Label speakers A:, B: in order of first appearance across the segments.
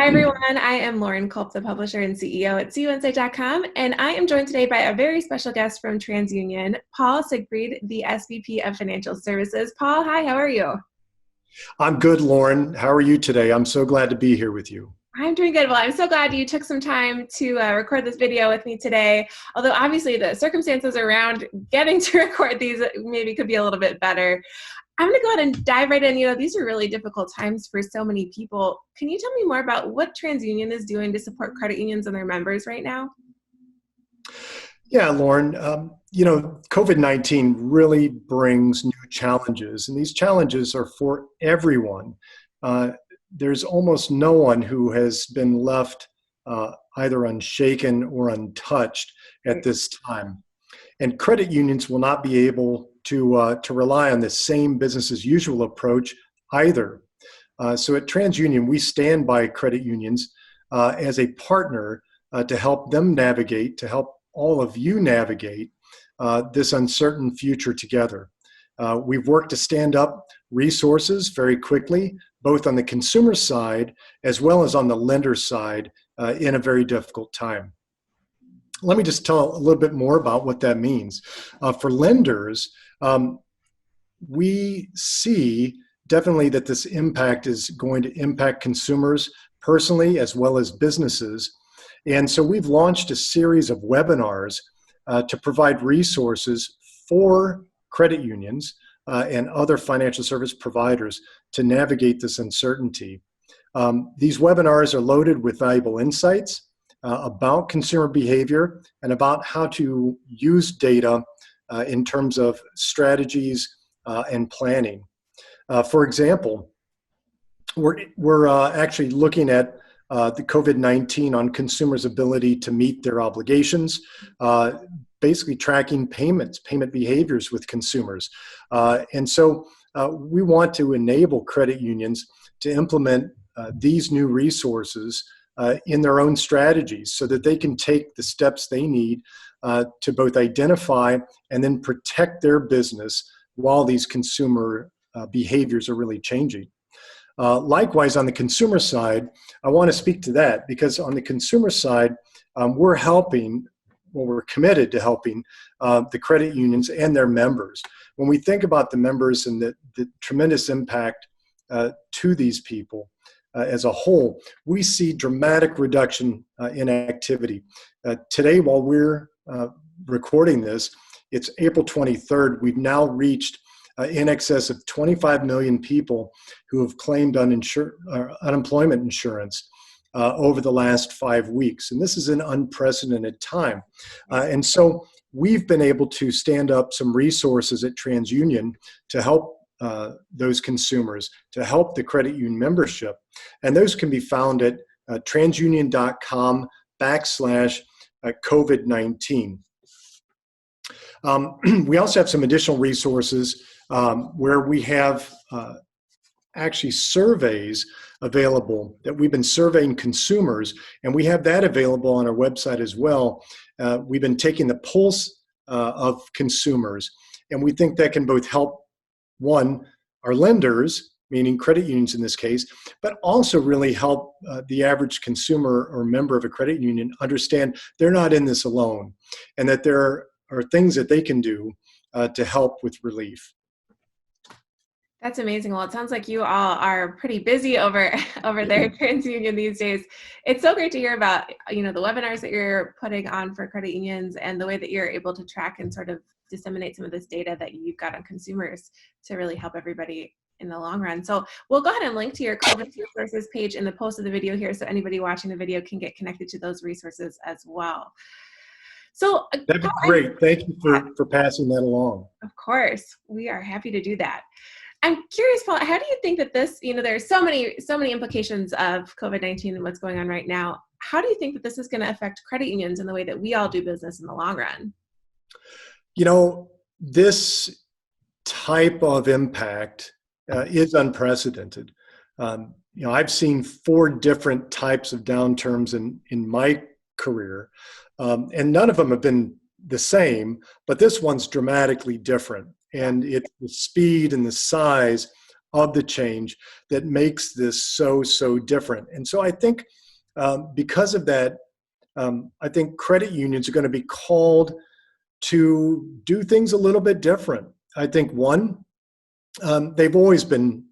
A: Hi, everyone. I am Lauren Culp, the publisher and CEO at CUInsight.com, and I am joined today by a very special guest from TransUnion, Paul Siegfried, the SVP of Financial Services. Paul, hi, how are you?
B: I'm good, Lauren. How are you today? I'm so glad to be here with you.
A: I'm doing good. Well, I'm so glad you took some time to record this video with me today. Although obviously the circumstances around getting to record these maybe could be a little bit better. I'm going to go ahead and dive right in. These are really difficult times for so many people. Can you tell me more about what TransUnion is doing to support credit unions and their members right now?
B: Yeah, Lauren, COVID-19 really brings new challenges, and these challenges are for everyone. There's almost no one who has been left either unshaken or untouched at this time. And credit unions will not be able to rely on the same business as usual approach either. So at TransUnion, we stand by credit unions as a partner to help them navigate, to help all of you navigate this uncertain future together. We've worked to stand up resources very quickly, both on the consumer side as well as on the lender side in a very difficult time. Let me just tell a little bit more about what that means. For lenders, we see definitely that this impact is going to impact consumers personally as well as businesses. And so we've launched a series of webinars to provide resources for credit unions and other financial service providers to navigate this uncertainty. These webinars are loaded with valuable insights about consumer behavior and about how to use data in terms of strategies and planning. For example, we're actually looking at the COVID-19 on consumers' ability to meet their obligations, basically tracking payment behaviors with consumers. And so we want to enable credit unions to implement these new resources in their own strategies so that they can take the steps they need to both identify and then protect their business while these consumer behaviors are really changing. Likewise, on the consumer side, I want to speak to that because on the consumer side, we're committed to helping the credit unions and their members. When we think about the members and the tremendous impact to these people as a whole, we see dramatic reduction in activity. Today, while we're recording this, it's April 23rd. We've now reached in excess of 25 million people who have claimed unemployment insurance over the last 5 weeks. And this is an unprecedented time. And so we've been able to stand up some resources at TransUnion to help those consumers, to help the credit union membership. And those can be found at transunion.com/COVID-19. We also have some additional resources where we have actually surveys available that we've been surveying consumers, and we have that available on our website as well. We've been taking the pulse of consumers, and we think that can both help, one, our lenders, meaning credit unions in this case, but also really help the average consumer or member of a credit union understand they're not in this alone, and that there are things that they can do to help with relief.
A: That's amazing. Well, it sounds like you all are pretty busy over there at TransUnion these days. It's so great to hear about, the webinars that you're putting on for credit unions and the way that you're able to track and sort of disseminate some of this data that you've got on consumers to really help everybody in the long run. So we'll go ahead and link to your COVID resources page in the post of the video here so anybody watching the video can get connected to those resources as well. So
B: that'd be great. Thank you for passing that along.
A: Of course, we are happy to do that. I'm curious, Paul, how do you think that this, there's so many implications of COVID-19 and what's going on right now. How do you think that this is going to affect credit unions in the way that we all do business in the long run?
B: This type of impact is unprecedented. I've seen 4 different types of downturns in my career, and none of them have been the same, but this one's dramatically different. And it's the speed and the size of the change that makes this so, so different. And so I think because of that, I think credit unions are going to be called to do things a little bit different. I think one, they've always been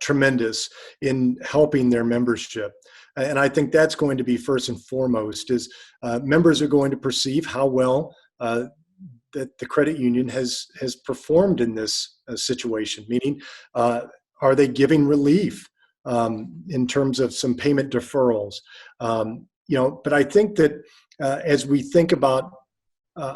B: tremendous in helping their membership. And I think that's going to be first and foremost is members are going to perceive how well that the credit union has performed in this situation, meaning are they giving relief in terms of some payment deferrals? But I think that as we think about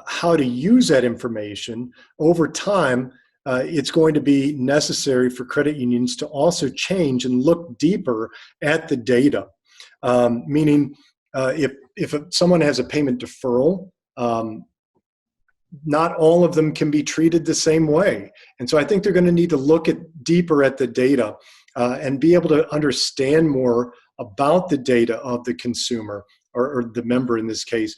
B: how to use that information over time, it's going to be necessary for credit unions to also change and look deeper at the data. Meaning, if someone has a payment deferral, not all of them can be treated the same way. And so I think they're going to need to look deeper at the data and be able to understand more about the data of the consumer or the member in this case,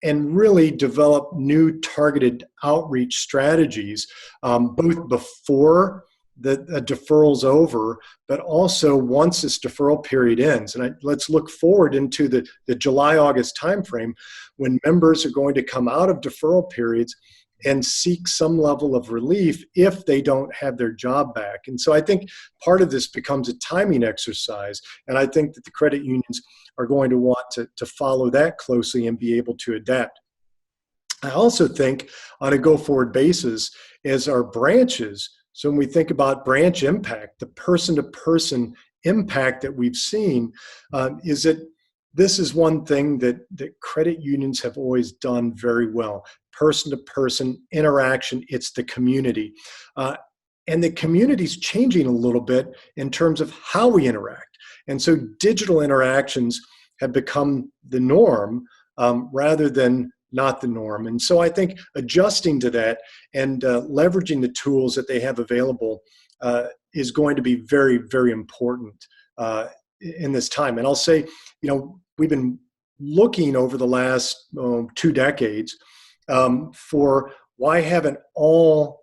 B: and really develop new targeted outreach strategies, both before the deferral's over, but also once this deferral period ends. And let's look forward into the July-August timeframe when members are going to come out of deferral periods and seek some level of relief if they don't have their job back. And so I think part of this becomes a timing exercise. And I think that the credit unions are going to want to follow that closely and be able to adapt. I also think on a go-forward basis, as our branches, so when we think about branch impact, the person-to-person impact that we've seen is that this is one thing that credit unions have always done very well. Person-to-person interaction, it's the community. And the community's changing a little bit in terms of how we interact. And so digital interactions have become the norm rather than not the norm. And so I think adjusting to that and leveraging the tools that they have available is going to be very, very important in this time. And I'll say, we've been looking over the last 2 decades for why haven't all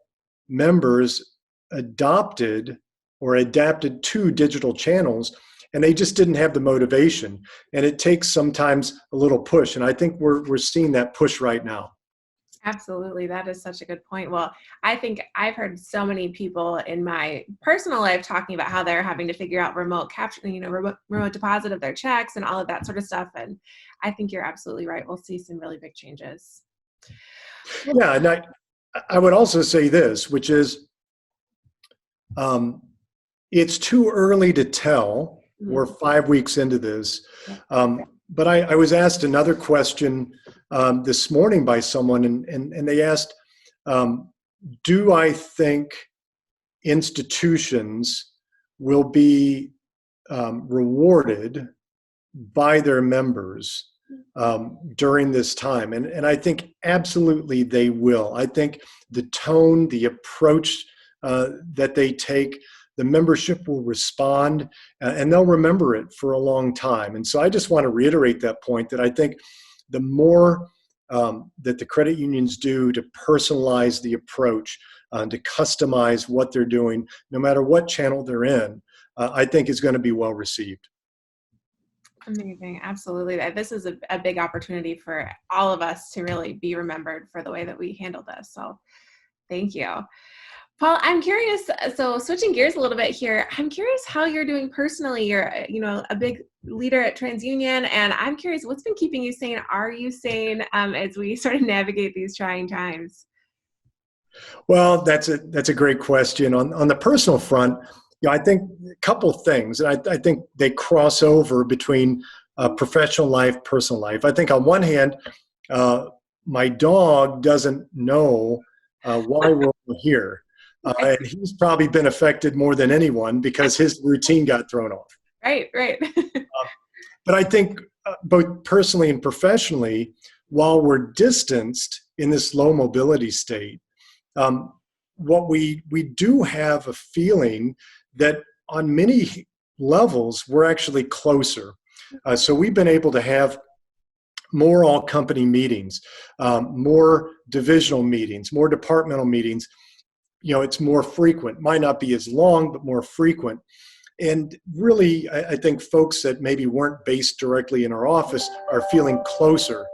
B: members adopted or adapted to digital channels, and they just didn't have the motivation. And it takes sometimes a little push, and I think we're seeing that push right now.
A: Absolutely. That is such a good point. Well, I think I've heard so many people in my personal life talking about how they're having to figure out remote capture, remote deposit of their checks and all of that sort of stuff. And I think you're absolutely right. We'll see some really big changes.
B: Yeah, and I would also say this, which is it's too early to tell. We're 5 weeks into this. But I was asked another question this morning by someone, and they asked, do I think institutions will be rewarded by their members during this time? And I think absolutely they will. I think the tone, the approach that they take, the membership will respond and they'll remember it for a long time. And so I just want to reiterate that point, that I think the more that the credit unions do to personalize the approach, to customize what they're doing, no matter what channel they're in, I think is going to be well received.
A: Amazing. Absolutely. This is a big opportunity for all of us to really be remembered for the way that we handle this. So thank you. Paul, I'm curious, so switching gears a little bit here, I'm curious how you're doing personally. You're, a big leader at TransUnion, and I'm curious, what's been keeping you sane? Are you sane as we sort of navigate these trying times?
B: Well, that's a great question. On the personal front, I think a couple things, and I think they cross over between professional life, personal life. I think on one hand, my dog doesn't know why we're here. And he's probably been affected more than anyone because his routine got thrown off.
A: Right.
B: But I think both personally and professionally, while we're distanced in this low mobility state, what we do have a feeling that on many levels, we're actually closer. So we've been able to have more all-company meetings, more divisional meetings, more departmental meetings, it's more frequent. Might not be as long, but more frequent. And really, I think folks that maybe weren't based directly in our office are feeling closer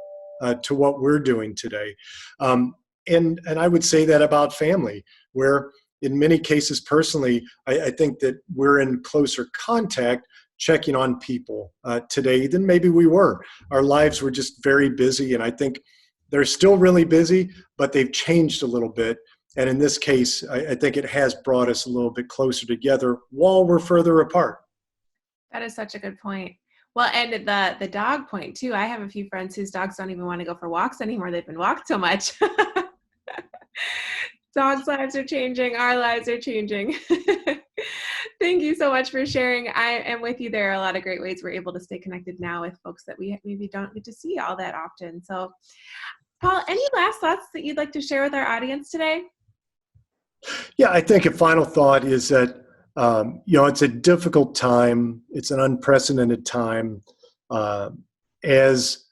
B: to what we're doing today. And I would say that about family, where in many cases, personally, I think that we're in closer contact, checking on people today than maybe we were. Our lives were just very busy, and I think they're still really busy, but they've changed a little bit. And in this case, I think it has brought us a little bit closer together while we're further apart.
A: That is such a good point. Well, and the dog point too. I have a few friends whose dogs don't even want to go for walks anymore. They've been walked so much. Dogs' lives are changing. Our lives are changing. Thank you so much for sharing. I am with you. There are a lot of great ways we're able to stay connected now with folks that we maybe don't get to see all that often. So, Paul, any last thoughts that you'd like to share with our audience today?
B: Yeah, I think a final thought is that, it's a difficult time. It's an unprecedented time. As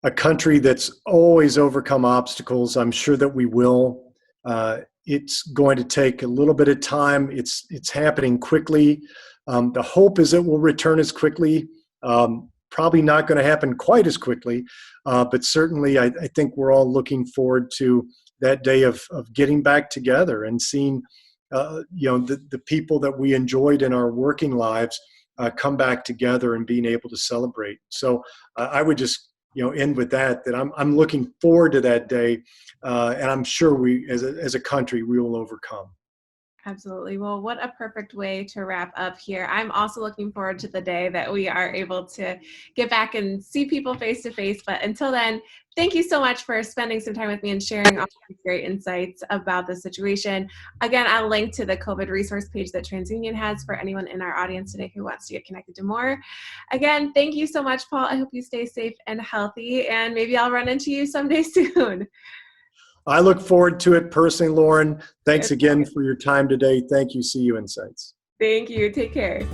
B: a country that's always overcome obstacles, I'm sure that we will. It's going to take a little bit of time. It's happening quickly. The hope is it will return as quickly. Probably not going to happen quite as quickly, but certainly I think we're all looking forward to that day of getting back together and seeing, the people that we enjoyed in our working lives come back together and being able to celebrate. So I would just, end with that I'm looking forward to that day, and I'm sure we, as a country, we will overcome.
A: Absolutely. Well, what a perfect way to wrap up here. I'm also looking forward to the day that we are able to get back and see people face to face. But until then, thank you so much for spending some time with me and sharing all these great insights about the situation. Again, I'll link to the COVID resource page that TransUnion has for anyone in our audience today who wants to get connected to more. Again, thank you so much, Paul. I hope you stay safe and healthy, and maybe I'll run into you someday soon.
B: I look forward to it personally, Lauren. Thanks again for your time today. Thank you, CUInsights.
A: Thank you. Take care.